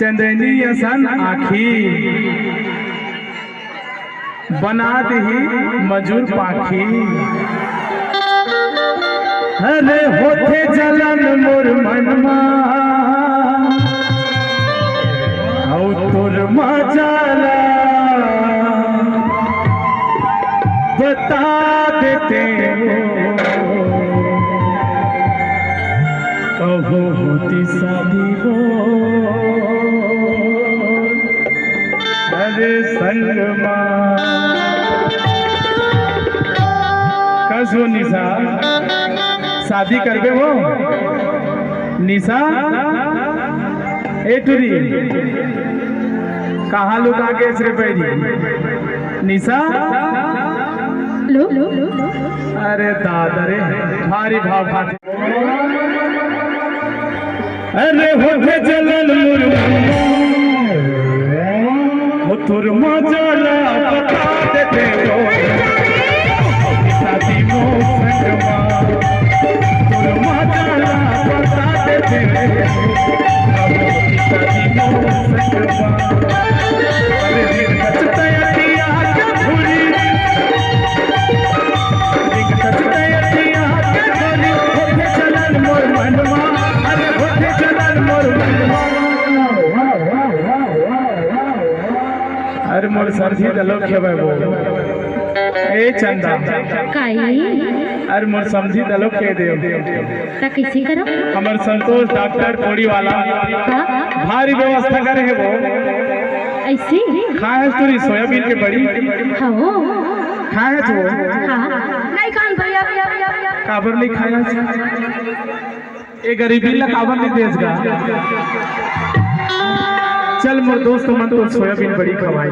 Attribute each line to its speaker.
Speaker 1: चंदनी असन आखी बना दही मजूर पाखी। अरे होते जलन मोर मनमा औ तोर मजाला बता देते हो कहो होती शादी हो। अरे संगमा कसो निशा शादी करबे हो निशा ए टुरी कहाँ लुका के इसरे पैरी निशा
Speaker 2: लो
Speaker 1: अरे दादा रे भारी भाव खाते। अरे होते जलन मुर तुर मजाला बता देते हो शादी मो संगमा तुर मजाला बता देते शादी मो संगमा। अरे दिन तैयारिया के भूली दिन तैयारिया के भूली होते चलन मोर मनवा। अरे होते चलन मोर मनवा। अरे मोर सरजी दलो खेबे वो ए चंदा
Speaker 2: काई
Speaker 1: अरे मोर समझी दलो के देव
Speaker 2: ता कैसे करो
Speaker 1: हमर संतोष डॉक्टर कोड़ी वाला भारी व्यवस्था करे है वो
Speaker 2: ऐसे
Speaker 1: खाए तोरी सोयाबीन के बड़ी
Speaker 2: हो
Speaker 1: खाए तो
Speaker 2: हां नहीं खान भैया
Speaker 1: काबर नहीं खाया ए गरीबी ला काबर नहीं देसगा। चल मोर दोस्त मन तो सोयाबीन बड़ी खवाई।